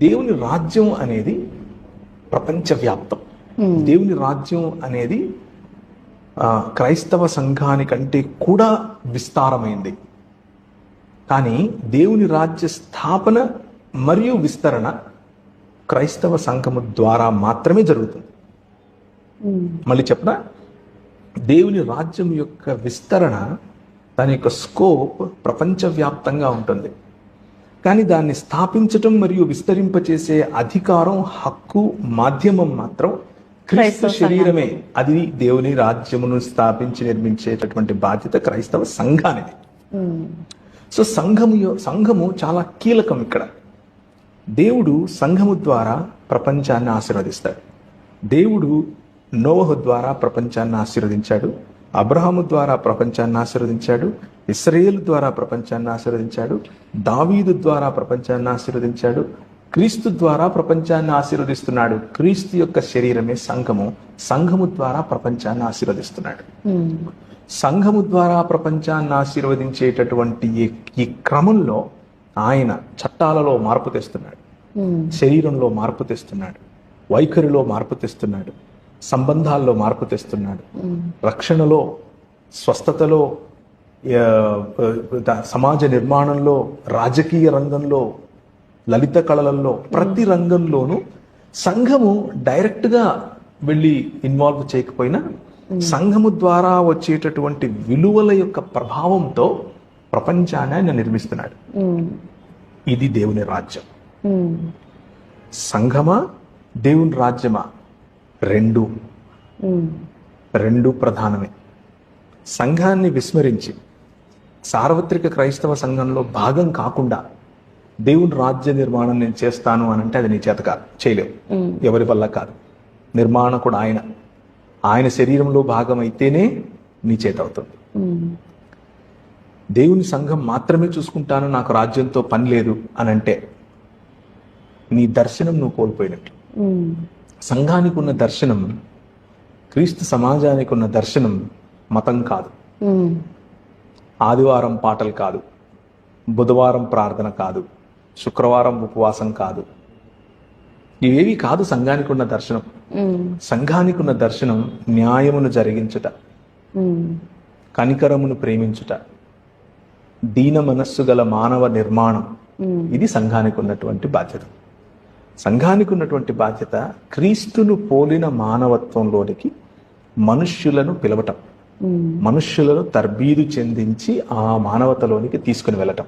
దేవుని రాజ్యం అనేది ప్రపంచవ్యాప్తం. దేవుని రాజ్యం అనేది క్రైస్తవ సంఘానికంటే కూడా విస్తారమైంది. కానీ దేవుని రాజ్య స్థాపన మరియు విస్తరణ క్రైస్తవ సంఘము ద్వారా మాత్రమే జరుగుతుంది. మళ్ళీ చెప్పనా, దేవుని రాజ్యం యొక్క విస్తరణ, దాని యొక్క స్కోప్ ప్రపంచవ్యాప్తంగా ఉంటుంది. కానీ దాన్ని స్థాపించటం మరియు విస్తరింపచేసే అధికారం, హక్కు, మాధ్యమం మాత్రం క్రీస్తు శరీరమే. అది దేవుని రాజ్యమును స్థాపించి నిర్మించేటటువంటి బాధ్యత క్రైస్తవ సంఘానిది. సో సంఘము చాలా కీలకం. ఇక్కడ దేవుడు సంఘము ద్వారా ప్రపంచాన్ని ఆశీర్వదిస్తాడు. దేవుడు నోవహు ద్వారా ప్రపంచాన్ని ఆశీర్వదించాడు, అబ్రహాము ద్వారా ప్రపంచాన్ని ఆశీర్వదించాడు, ఇశ్రాయేలు ద్వారా ప్రపంచాన్ని ఆశీర్వదించాడు, దావీదు ద్వారా ప్రపంచాన్ని ఆశీర్వదించాడు, క్రీస్తు ద్వారా ప్రపంచాన్ని ఆశీర్వదిస్తున్నాడు. క్రీస్తు యొక్క శరీరమే సంఘము. సంఘము ద్వారా ప్రపంచాన్ని ఆశీర్వదిస్తున్నాడు. సంఘము ద్వారా ప్రపంచాన్ని ఆశీర్వదించేటటువంటి ఈ క్రమంలో ఆయన చట్టాలలో మార్పు తెస్తున్నాడు, శరీరంలో మార్పు తెస్తున్నాడు, వైఖరిలో మార్పు తెస్తున్నాడు, సంబంధాల్లో మార్పు తెస్తున్నాడు, రక్షణలో, స్వస్థతలో, సమాజ నిర్మాణంలో, రాజకీయ రంగంలో, లలిత కళలలో, ప్రతి రంగంలోనూ సంఘము డైరెక్ట్గా వెళ్ళి ఇన్వాల్వ్ చేయకపోయినా సంఘము ద్వారా వచ్చేటటువంటి విలువల యొక్క ప్రభావంతో ప్రపంచాన్ని ఆయన నిర్మిస్తున్నాడు. ఇది దేవుని రాజ్యం. సంఘమా, దేవుని రాజ్యమా? రెండు ప్రధానమే. సంఘాన్ని విస్మరించి సార్వత్రిక క్రైస్తవ సంఘంలో భాగం కాకుండా దేవుని రాజ్య నిర్మాణం నేను చేస్తాను అని అంటే అది నీ చేత కాదు, చేయలేవు, ఎవరి వల్ల కాదు. నిర్మాణకుడు ఆయన. ఆయన శరీరంలో భాగం అయితేనే నీ చేత అవుతుంది. దేవుని సంఘం మాత్రమే చూసుకుంటాను, నాకు రాజ్యంతో పని లేదు అని అంటే నీ దర్శనం నువ్వు కోల్పోయినట్లు. సంఘానికి ఉన్న దర్శనం, క్రీస్తు సమాజానికి ఉన్న దర్శనం మతం కాదు, ఆదివారం పాటలు కాదు, బుధవారం ప్రార్థన కాదు, శుక్రవారం ఉపవాసం కాదు, ఇవేవి కాదు సంఘానికి ఉన్న దర్శనం. సంఘానికి ఉన్న దర్శనం న్యాయమును జరిగించుట, కనికరమును ప్రేమించుట, దీన మనస్సు గల మానవ నిర్మాణం. ఇది సంఘానికి ఉన్నటువంటి బాధ్యత. సంఘానికి ఉన్నటువంటి బాధ్యత క్రీస్తును పోలిన మానవత్వంలోనికి మనుష్యులను పిలవటం, మనుష్యులను తర్బీదు చెందించి ఆ మానవతలోనికి తీసుకుని వెళ్ళటం.